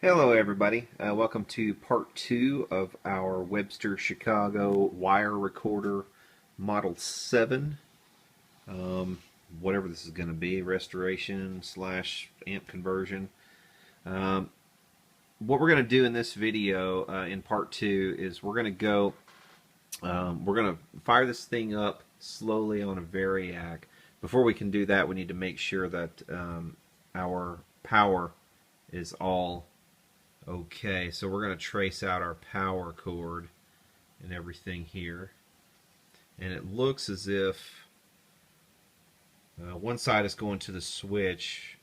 Hello everybody, welcome to part 2 of our Webster Chicago wire recorder Model 7, whatever this is going to be, restoration slash amp conversion. Um, what we're going to do in this video in part 2 is we're going to fire this thing up slowly on a variac. Before we can do that, we need to make sure that our power is all okay. So we're going to trace out our power cord and everything here, and it looks as if one side is going to the switch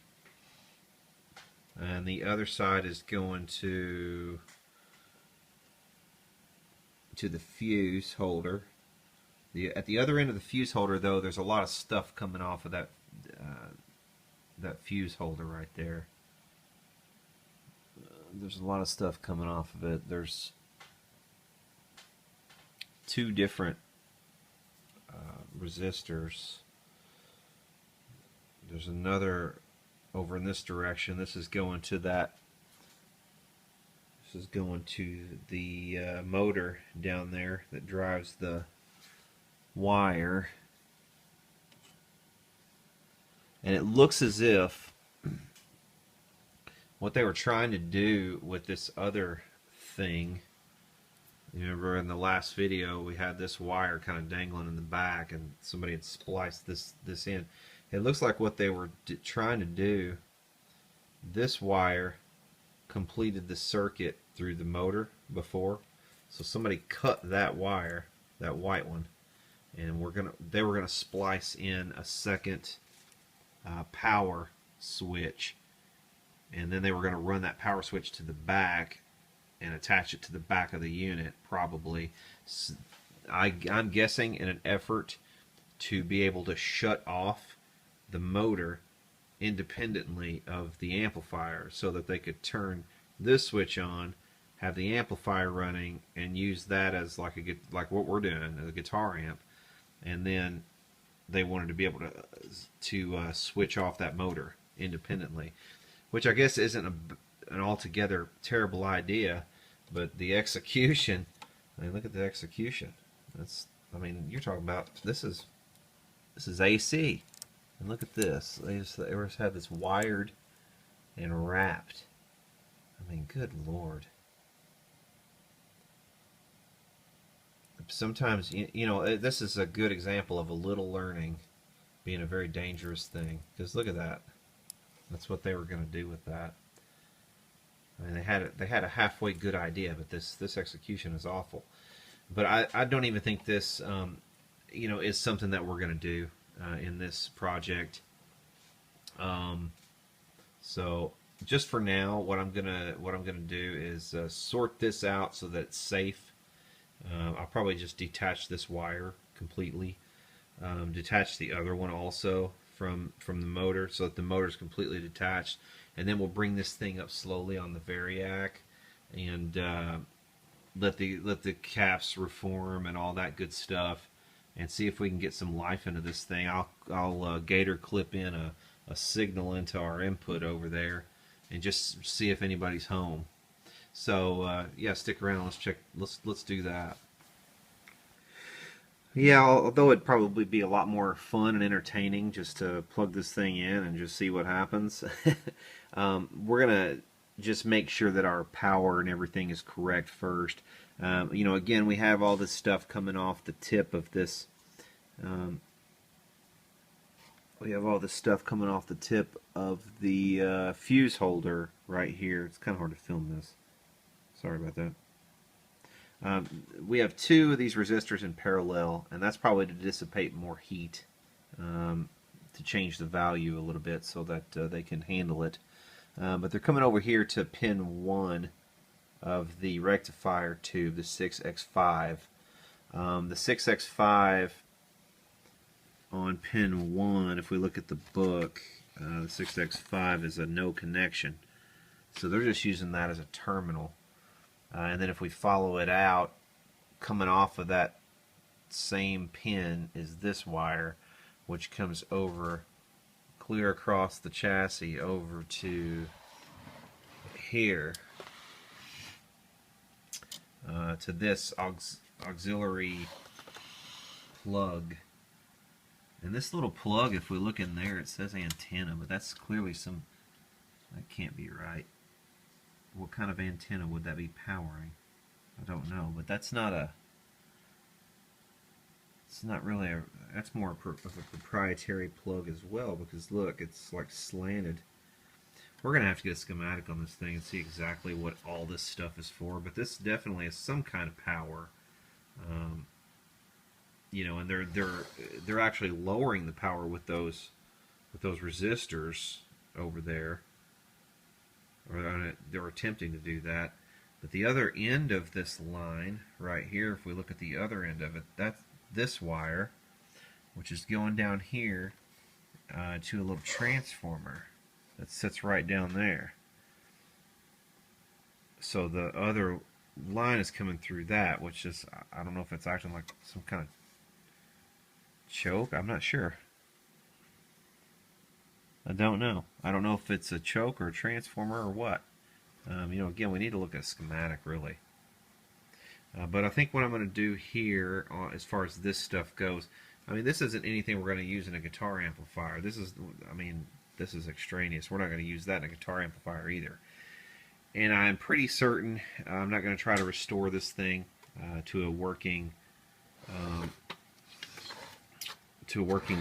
and the other side is going to the fuse holder. At the other end of the fuse holder, though, there's a lot of stuff coming off of that fuse holder right there. There's a lot of stuff coming off of it. There's two different resistors. There's another over in this direction. This is going to the motor down there that drives the wire. And it looks as if what they were trying to do with this other thing, you remember in the last video we had this wire kind of dangling in the back and somebody had spliced this in. It looks like what they were trying to do, this wire completed the circuit through the motor before, so somebody cut that wire, that white one, and they were gonna splice in a second power switch, and then they were going to run that power switch to the back and attach it to the back of the unit, probably. I'm guessing in an effort to be able to shut off the motor independently of the amplifier so that they could turn this switch on, have the amplifier running, and use that as like what we're doing, a guitar amp. And then they wanted to be able to switch off that motor independently, which I guess isn't an altogether terrible idea, but the execution, I mean, look at the execution. I mean, you're talking about, this is AC, and look at this. They just have this wired and wrapped. I mean, good Lord. Sometimes, you know, this is a good example of a little learning being a very dangerous thing, because look at that. That's what they were going to do with that. I mean, they had a halfway good idea, but this execution is awful. But I don't even think this you know, is something that we're going to do in this project. So just for now, what I'm gonna do is sort this out so that it's safe. I'll probably just detach this wire completely. Detach the other one also from the motor so that the motor is completely detached, and then we'll bring this thing up slowly on the variac and let the caps reform and all that good stuff, and see if we can get some life into this thing. I'll gator clip in a signal into our input over there and just see if anybody's home. So yeah, stick around. Let's do that. Yeah, although it'd probably be a lot more fun and entertaining just to plug this thing in and just see what happens. We're gonna just make sure that our power and everything is correct first. You know, again, we have all this stuff coming off the tip of this. We have all this stuff coming off the tip of the fuse holder right here. It's kind of hard to film this. Sorry about that. We have two of these resistors in parallel, and that's probably to dissipate more heat, to change the value a little bit so that they can handle it. But they're coming over here to pin 1 of the rectifier tube, the 6x5. The 6x5 on pin 1, if we look at the book, the 6x5 is a no connection. So they're just using that as a terminal. And then if we follow it out, coming off of that same pin is this wire, which comes over clear across the chassis over to here to this auxiliary plug. And this little plug, if we look in there, it says antenna, but that's clearly some, that can't be right. What kind of antenna would that be powering? I don't know, but that's not a, it's not really a, that's more of a proprietary plug as well, because look, it's like slanted. We're going to have to get a schematic on this thing and see exactly what all this stuff is for, but this definitely is some kind of power. You know, and they're actually lowering the power with those resistors over there, or they're attempting to do that. But the other end of this line right here, if we look at the other end of it, that's this wire, which is going down here to a little transformer that sits right down there. So the other line is coming through that, which is, I don't know if it's acting like some kind of choke. I'm not sure. I don't know. I don't know if it's a choke or a transformer or what. You know, again, we need to look at a schematic, really. But I think what I'm going to do here, as far as this stuff goes, I mean, this isn't anything we're going to use in a guitar amplifier. This is, I mean, this is extraneous. We're not going to use that in a guitar amplifier either. And I'm pretty certain I'm not going to try to restore this thing to a working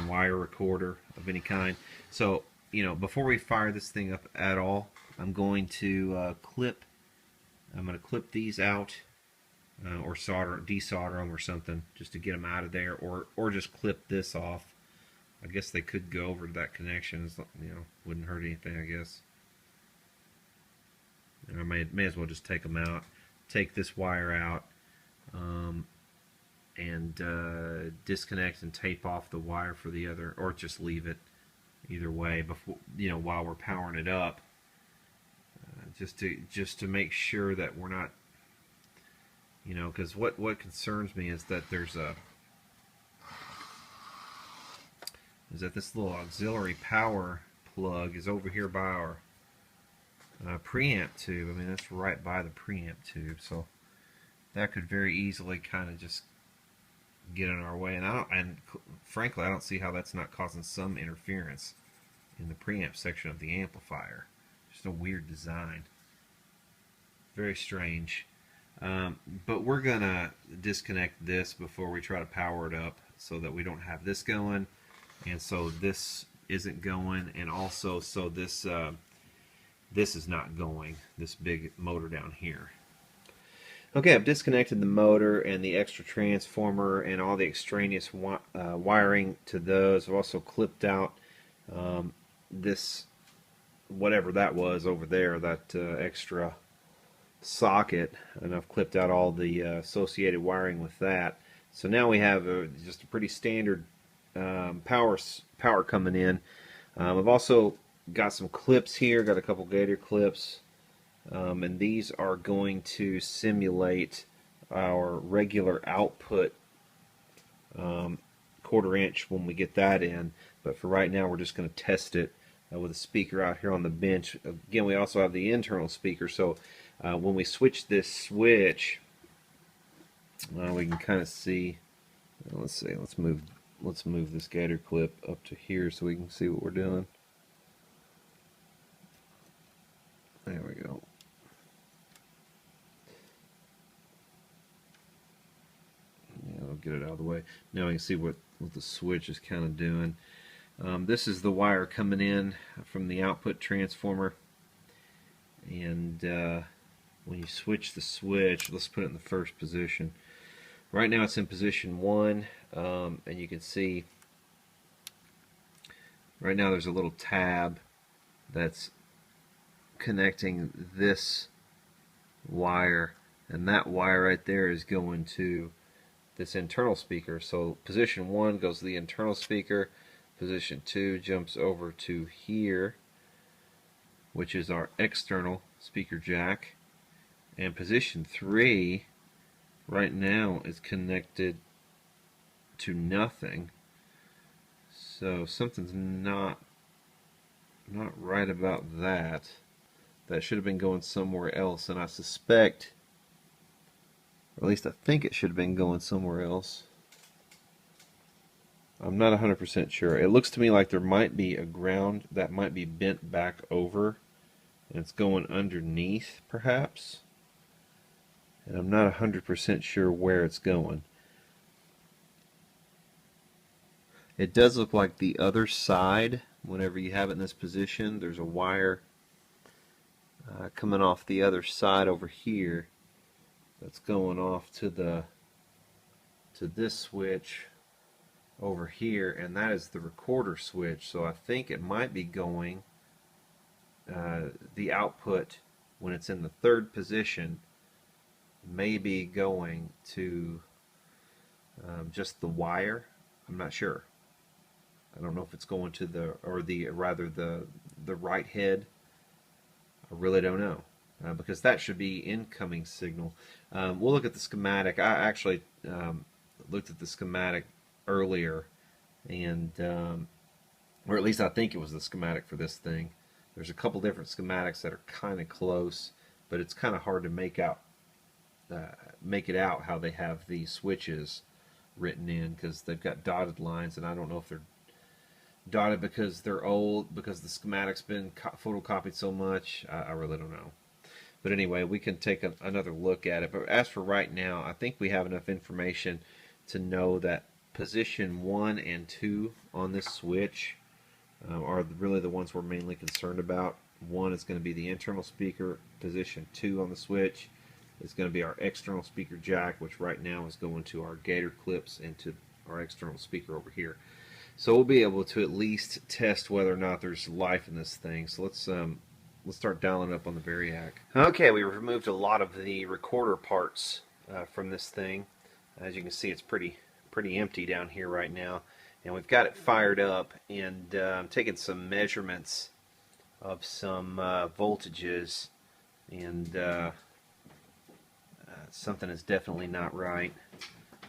wire recorder of any kind. So, you know, before we fire this thing up at all, I'm going to clip these out, or desolder them or something, just to get them out of there, or just clip this off. I guess they could go over to that connection. You know, wouldn't hurt anything, I guess. And I may as well just take them out, take this wire out, and disconnect and tape off the wire for the other, or just leave it. Either way, before, you know, while we're powering it up, just to make sure that we're not, you know, because what concerns me is that this little auxiliary power plug is over here by our preamp tube. I mean, that's right by the preamp tube, so that could very easily kind of just get in our way. And frankly, I don't see how that's not causing some interference in the preamp section of the amplifier. Just a weird design. Very strange. But we're gonna disconnect this before we try to power it up, so that we don't have this going, and so this isn't going, and also so this is not going, this big motor down here. Okay, I've disconnected the motor and the extra transformer and all the extraneous wiring to those. I've also clipped out this, whatever that was over there, that extra socket, and I've clipped out all the associated wiring with that. So now we have just a pretty standard power coming in. I've also got some clips here, got a couple gator clips, and these are going to simulate our regular output 1/4 inch when we get that in. But for right now, we're just going to test it with a speaker out here on the bench. Again, we also have the internal speaker, so when we switch this switch, we can kind of see. Let's see. Let's move this gator clip up to here so we can see what we're doing. There we go. Yeah, I'll get it out of the way. Now we can see what the switch is kind of doing. This is the wire coming in from the output transformer, and when you switch the switch, let's put it in the first position. Right now it's in position 1, and you can see right now there's a little tab that's connecting this wire, and that wire right there is going to this internal speaker. So position 1 goes to the internal speaker, position 2 jumps over to here, which is our external speaker jack, and position 3 right now is connected to nothing. So something's not right about that. That should have been going somewhere else, and I suspect, or at least I think it should have been going somewhere else. I'm not 100% sure. It looks to me like there might be a ground that might be bent back over, and it's going underneath, perhaps. And I'm not 100% sure where it's going. It does look like the other side, whenever you have it in this position, there's a wire coming off the other side over here that's going off to this switch over here, and that is the recorder switch. So I think it might be going the output when it's in the third position may be going to just the wire. I'm not sure. I don't know if it's going to the right head. I really don't know, because that should be incoming signal. We'll look at the schematic. I actually looked at the schematic earlier, and or at least I think it was the schematic for this thing. There's a couple different schematics that are kind of close, but it's kind of hard to make it out how they have the switches written in, because they've got dotted lines, and I don't know if they're dotted because they're old, because the schematic's been photocopied so much. I really don't know. But anyway, we can take another look at it. But as for right now, I think we have enough information to know that position 1 and 2 on this switch are really the ones we're mainly concerned about. 1 is going to be the internal speaker. Position 2 on the switch is going to be our external speaker jack, which right now is going to our gator clips into our external speaker over here. So we'll be able to at least test whether or not there's life in this thing. So let's start dialing up on the Variac. Okay, we removed a lot of the recorder parts from this thing. As you can see, it's pretty empty down here right now, and we've got it fired up, and I'm taking some measurements of some voltages, and something is definitely not right.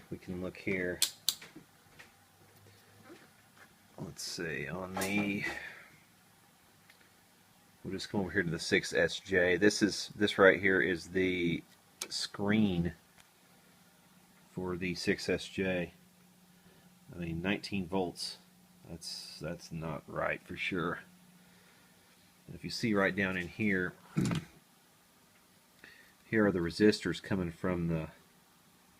We can look here. Let's see, we'll just come over here to the 6SJ. This right here is the screen for the 6SJ. I mean, 19 volts. That's not right for sure. And if you see right down in here, here are the resistors coming from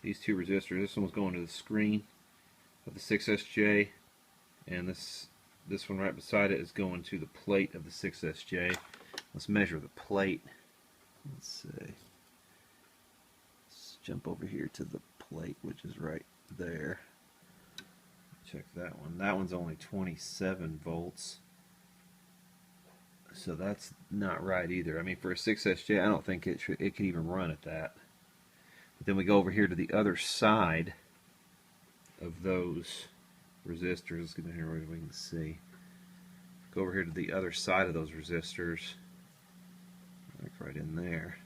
these two resistors. This one's going to the screen of the 6SJ, and this one right beside it is going to the plate of the 6SJ. Let's measure the plate. Let's see. Let's jump over here to the plate, which is right there. Check that one. That one's only 27 volts. So that's not right either. I mean, for a 6SJ, I don't think it could even run at that. But then we go over here to the other side of those resistors. Let's get in here where we can see. Go over here to the other side of those resistors. Like right in there.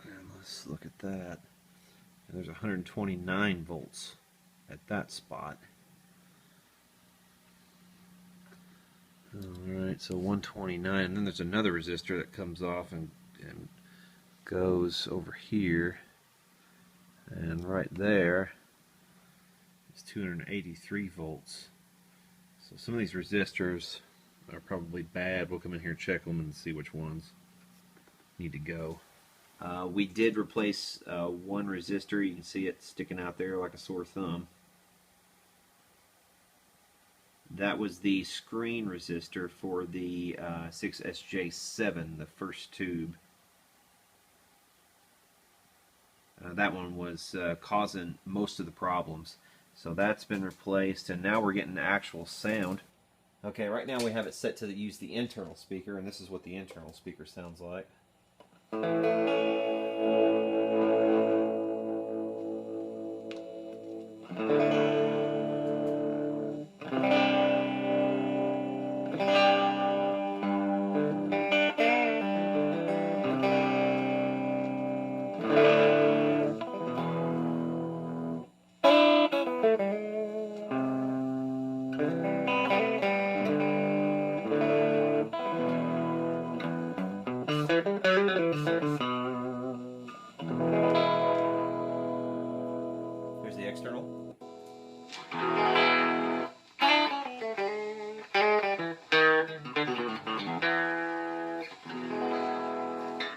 And let's look at that. And there's 129 volts at that spot. Alright, so 129, and then there's another resistor that comes off and goes over here, and right there is 283 volts. So some of these resistors are probably bad. We'll come in here and check them and see which ones need to go. We did replace one resistor. You can see it sticking out there like a sore thumb. That was the screen resistor for the 6SJ7, the first tube. That one was causing most of the problems. So that's been replaced, and now we're getting actual sound. Okay, right now we have it set to use the internal speaker, and this is what the internal speaker sounds like.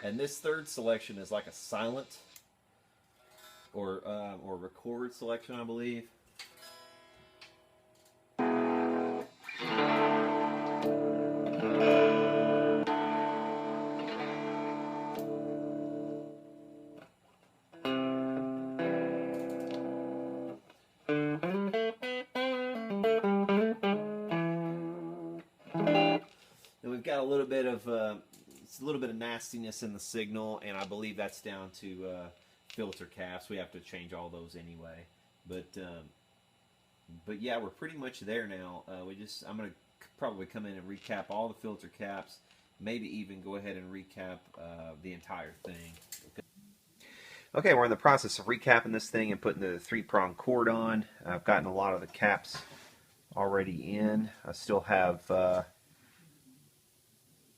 And this third selection is like a silent or record selection, I believe. And we've got a little bit of nastiness in the signal, and I believe that's down to filter caps. We have to change all those anyway. But yeah, we're pretty much there now. I'm gonna probably come in and recap all the filter caps, maybe even go ahead and recap the entire thing. Okay, we're in the process of recapping this thing and putting the 3-prong cord on. I've gotten a lot of the caps already in. I still have, let's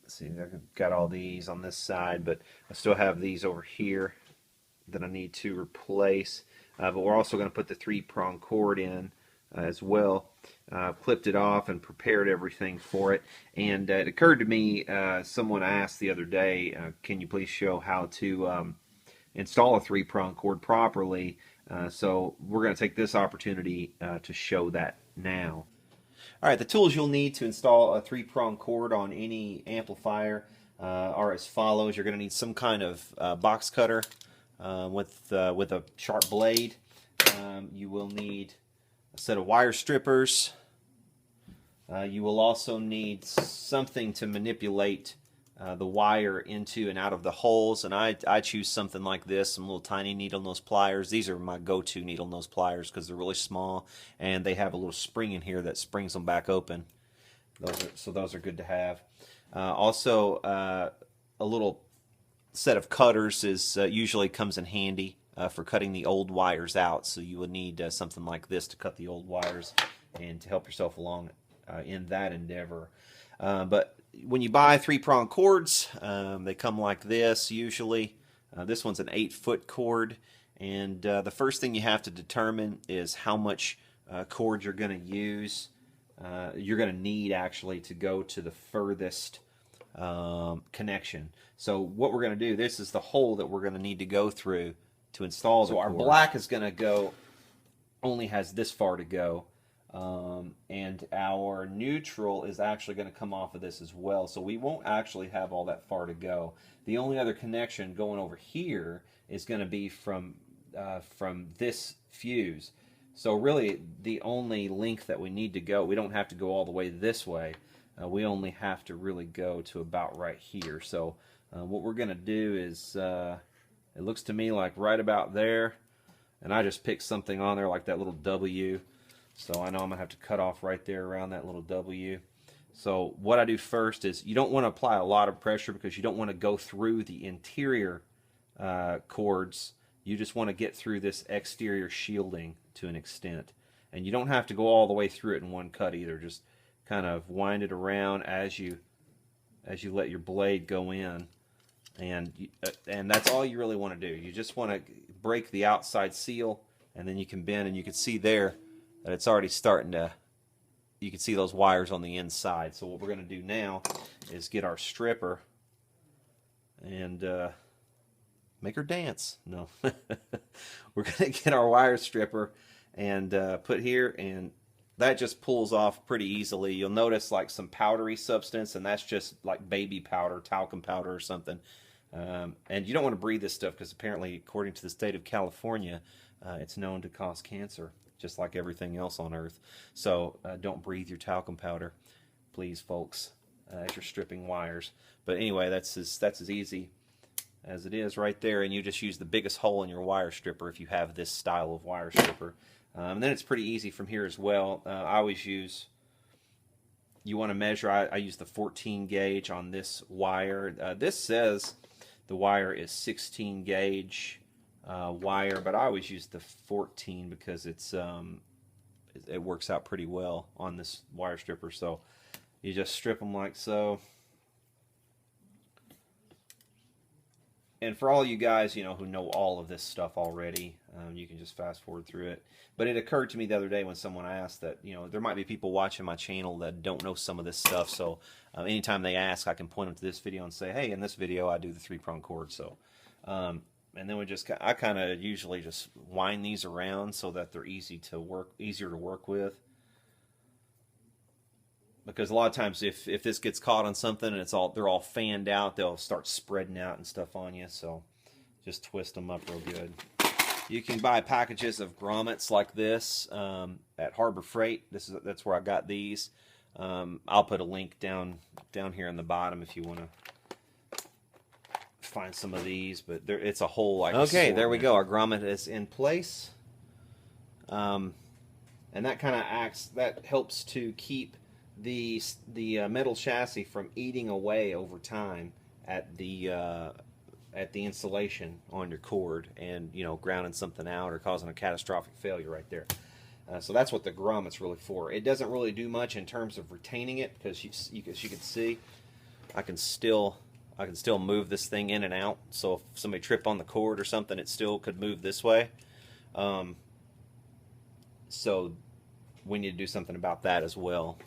see, I've got all these on this side, but I still have these over here that I need to replace. But we're also going to put the 3-prong cord in as well. Clipped it off and prepared everything for it. And it occurred to me, someone asked the other day, can you please show how to install a 3-prong cord properly? So we're going to take this opportunity to show that now. Alright, the tools you'll need to install a 3-prong cord on any amplifier are as follows. You're going to need some kind of box cutter with a sharp blade. You will need a set of wire strippers. You will also need something to manipulate the wire into and out of the holes, and I choose something like this, some little tiny needle nose pliers. These are my go-to needle nose pliers because they're really small, and they have a little spring in here that springs them back open. Those are good to have. Also, a little set of cutters usually comes in handy for cutting the old wires out, so you would need something like this to cut the old wires and to help yourself along in that endeavor. But when you buy 3-prong cords, they come like this usually. This one's an 8-foot cord, and the first thing you have to determine is how much cord you're going to use. You're going to need actually to go to the furthest connection. So what we're going to do, this is the hole that we're going to need to go through to install the cord. So our black is going to go, only has this far to go. And our neutral is actually going to come off of this as well, so we won't actually have all that far to go. The only other connection going over here is going to be from this fuse. So really the only length that we need to go, we don't have to go all the way this way. We only have to really go to about right here. So what we're going to do is, it looks to me like right about there, and I just picked something on there like that little W. So I know I'm going to have to cut off right there around that little W. So what I do first is, you don't want to apply a lot of pressure because you don't want to go through the interior cords. You just want to get through this exterior shielding to an extent. And you don't have to go all the way through it in one cut either. Just kind of wind it around as you let your blade go in. And that's all you really want to do. You just want to break the outside seal, and then you can bend, and you can see there that it's already starting to, you can see those wires on the inside. So what we're going to do now is get our stripper and make her dance. No. We're going to get our wire stripper and put here, and that just pulls off pretty easily. You'll notice like some powdery substance, and that's just like baby powder, talcum powder or something. And you don't want to breathe this stuff because apparently, according to the state of California, it's known to cause cancer, just like everything else on Earth. So don't breathe your talcum powder, please, folks, as you're stripping wires. But anyway, that's as easy as it is right there, and you just use the biggest hole in your wire stripper if you have this style of wire stripper. And then it's pretty easy from here as well. I always use, you want to measure, I use the 14 gauge on this wire. This says the wire is 16 gauge wire, but I always use the 14 because it works out pretty well on this wire stripper. So you just strip them like so. And for all you guys, you know, who know all of this stuff already, You can just fast forward through it. But it occurred to me the other day when someone asked that, you know, there might be people watching my channel that don't know some of this stuff. So anytime they ask, I can point them to this video and say, hey, in this video I do the 3-prong cord. So, and then I kind of usually just wind these around so that they're easier to work with. Because a lot of times if this gets caught on something and they're all fanned out, they'll start spreading out and stuff on you. So just twist them up real good. You can buy packages of grommets like this at Harbor Freight. That's where I got these. I'll put a link down here in the bottom if you want to find some of these. But it's a whole like. Okay, there we go. Our grommet is in place, and that kind of helps to keep the metal chassis from eating away over time at the installation on your cord, and you know, grounding something out or causing a catastrophic failure right there. So that's what the grommet's really for. It doesn't really do much in terms of retaining it, because as you can see, I can still move this thing in and out. So if somebody tripped on the cord or something, it still could move this way. So we need to do something about that as well.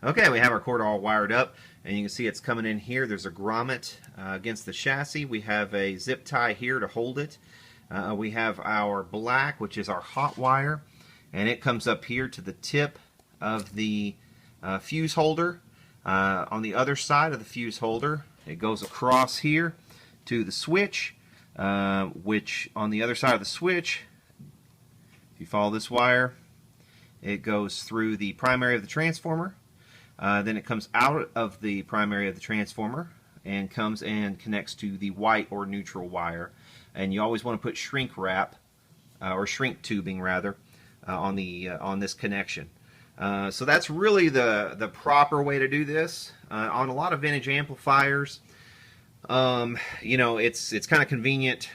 Okay, we have our cord all wired up, and you can see it's coming in here. There's a grommet against the chassis. We have a zip tie here to hold it. We have our black, which is our hot wire, and it comes up here to the tip of the fuse holder. On the other side of the fuse holder, it goes across here to the switch, which on the other side of the switch, if you follow this wire, it goes through the primary of the transformer. Then it comes out of the primary of the transformer and comes and connects to the white or neutral wire. And you always want to put shrink wrap, or shrink tubing rather, on this connection. So that's really the proper way to do this. On a lot of vintage amplifiers, you know, it's kind of convenient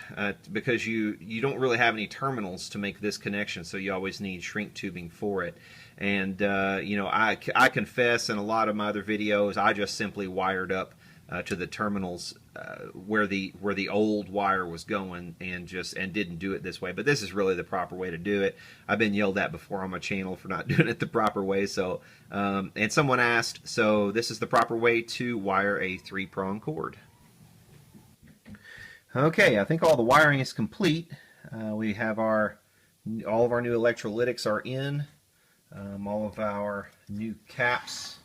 because you don't really have any terminals to make this connection, so you always need shrink tubing for it. And you know, I confess in a lot of my other videos, I just simply wired up to the terminals where the old wire was going, and didn't do it this way. But this is really the proper way to do it. I've been yelled at before on my channel for not doing it the proper way. So and someone asked, so this is the proper way to wire a 3-prong cord. Okay, I think all the wiring is complete. We have all of our new electrolytics are in. All of our new caps,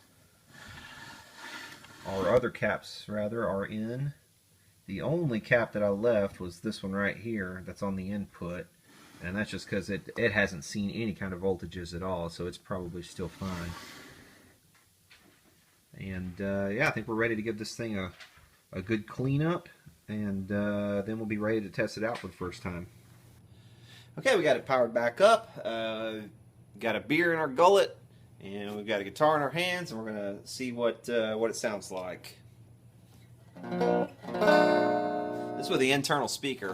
or other caps rather, are in. The only cap that I left was this one right here that's on the input, and that's just because it hasn't seen any kind of voltages at all, so it's probably still fine. And yeah, I think we're ready to give this thing a good cleanup, and then we'll be ready to test it out for the first time. Okay, we got it powered back up. Got a beer in our gullet, and we've got a guitar in our hands, and we're gonna see what it sounds like. This is with the internal speaker.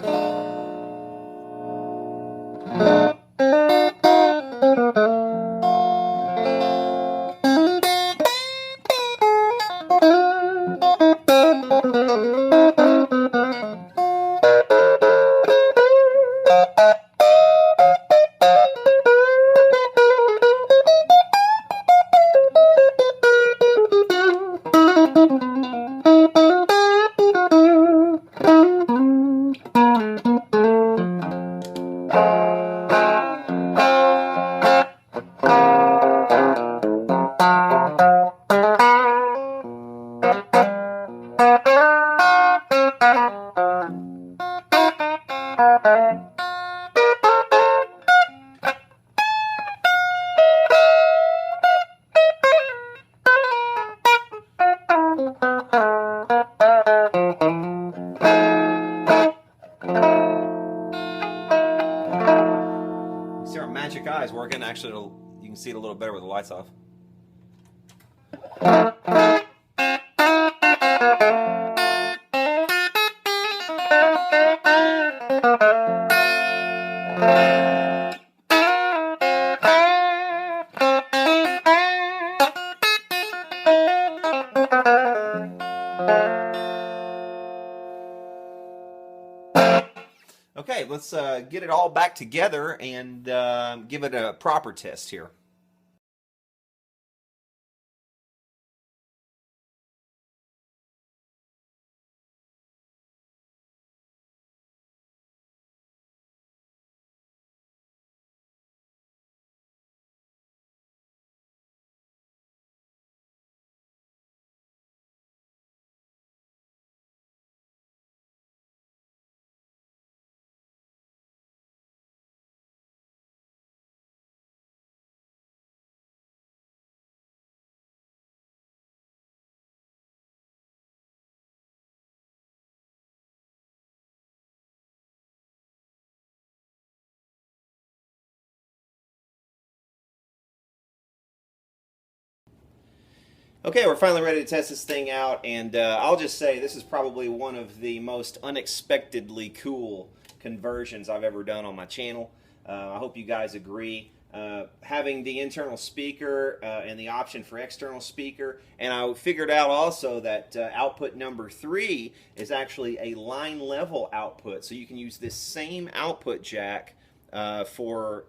is working. Actually, you can see it a little better with the lights off. Okay, let's get it all back together and give it a proper test here. Okay, we're finally ready to test this thing out, and I'll just say this is probably one of the most unexpectedly cool conversions I've ever done on my channel. I hope you guys agree. Having the internal speaker and the option for external speaker, and I figured out also that output number 3 is actually a line level output, so you can use this same output jack for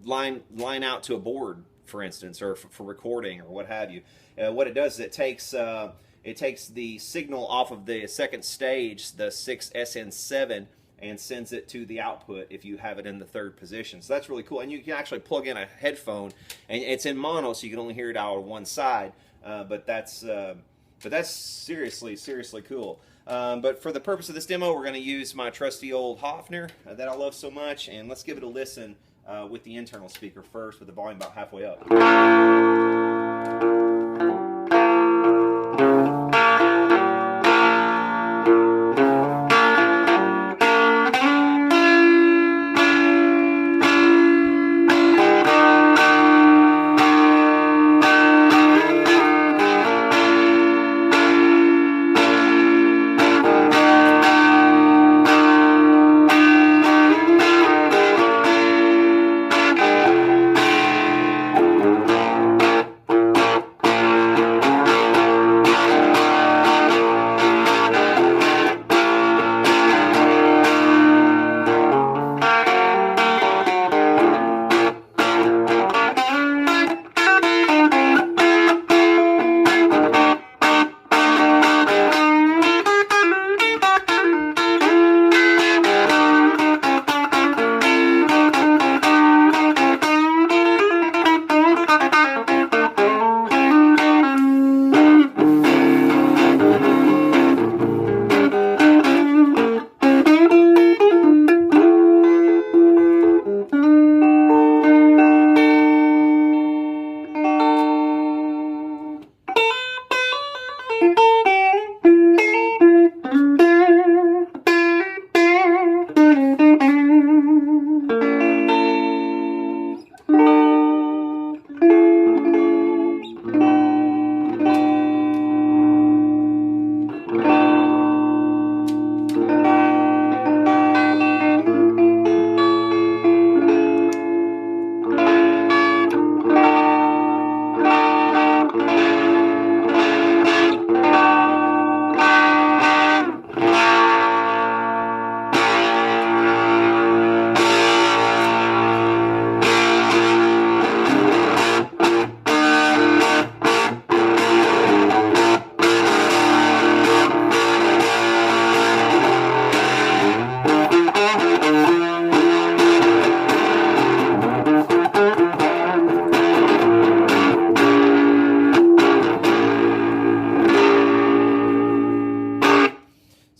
line out to a board, for instance, or for recording or what have you. What it does is it takes the signal off of the second stage, the 6SN7, and sends it to the output if you have it in the third position. So that's really cool. And you can actually plug in a headphone, and it's in mono, so you can only hear it out of one side. But that's seriously cool. But for the purpose of this demo, we're going to use my trusty old Hofner that I love so much, and let's give it a listen with the internal speaker first, with the volume about halfway up.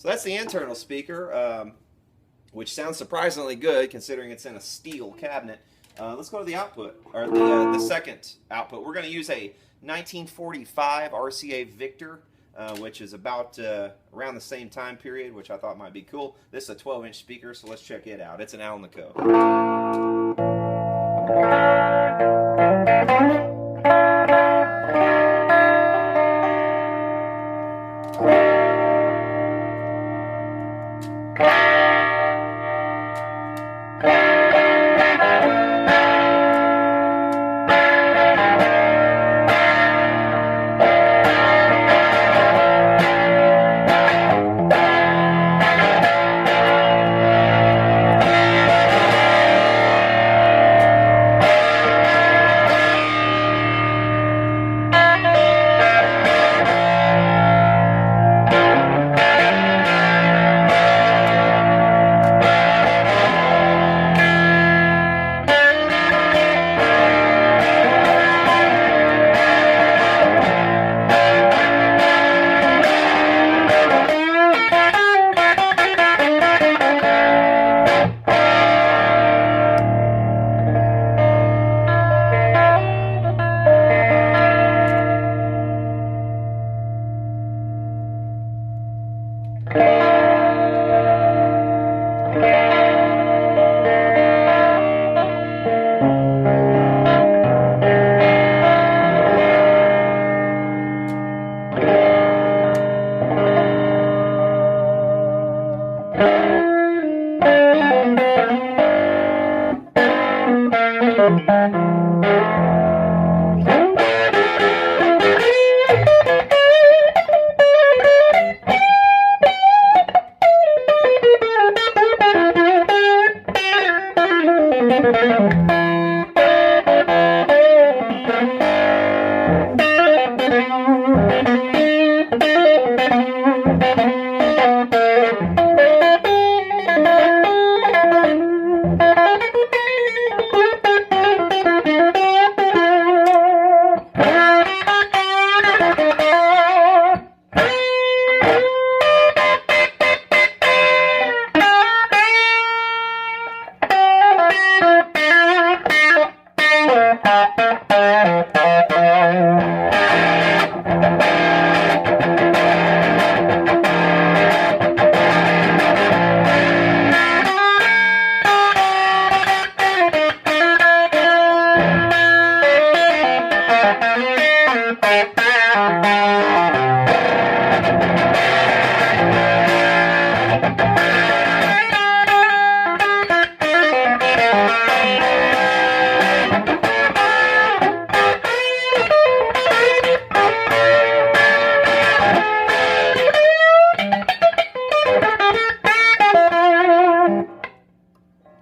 So that's the internal speaker, which sounds surprisingly good considering it's in a steel cabinet. Let's go to the output, or the second output. We're going to use a 1945 RCA Victor, which is about around the same time period, which I thought might be cool. This is a 12-inch speaker, so let's check it out. It's an Alnico.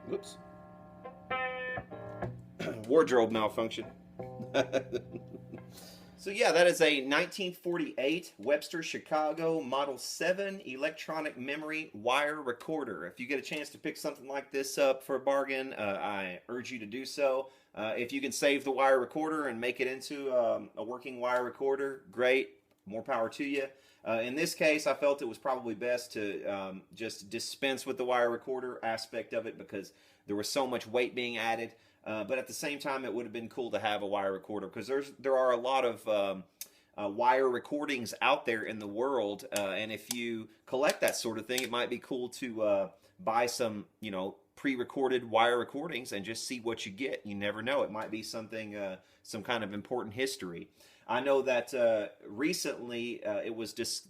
Whoops. Wardrobe malfunction. So yeah, that is a 1948 Webster Chicago Model 7 electronic memory wire recorder. If you get a chance to pick something like this up for a bargain, I urge you to do so. If you can save the wire recorder and make it into a working wire recorder, great. More power to you. In this case, I felt it was probably best to just dispense with the wire recorder aspect of it because there was so much weight being added. But at the same time, it would have been cool to have a wire recorder because there are a lot of wire recordings out there in the world, and if you collect that sort of thing, it might be cool to buy some, pre-recorded wire recordings and just see what you get. You never know; it might be something, some kind of important history. I know that recently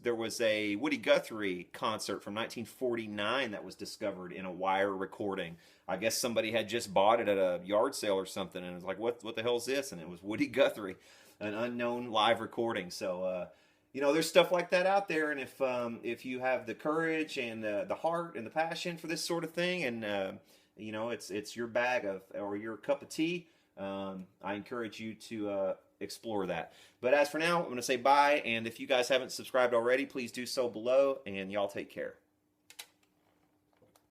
there was a Woody Guthrie concert from 1949 that was discovered in a wire recording. I guess somebody had just bought it at a yard sale or something, and it was like, what the hell is this? And it was Woody Guthrie, an unknown live recording. So, there's stuff like that out there, and if you have the courage and the heart and the passion for this sort of thing, and it's your bag of or your cup of tea, I encourage you to explore that. But as for now, I'm going to say bye, and if you guys haven't subscribed already, please do so below, and y'all take care.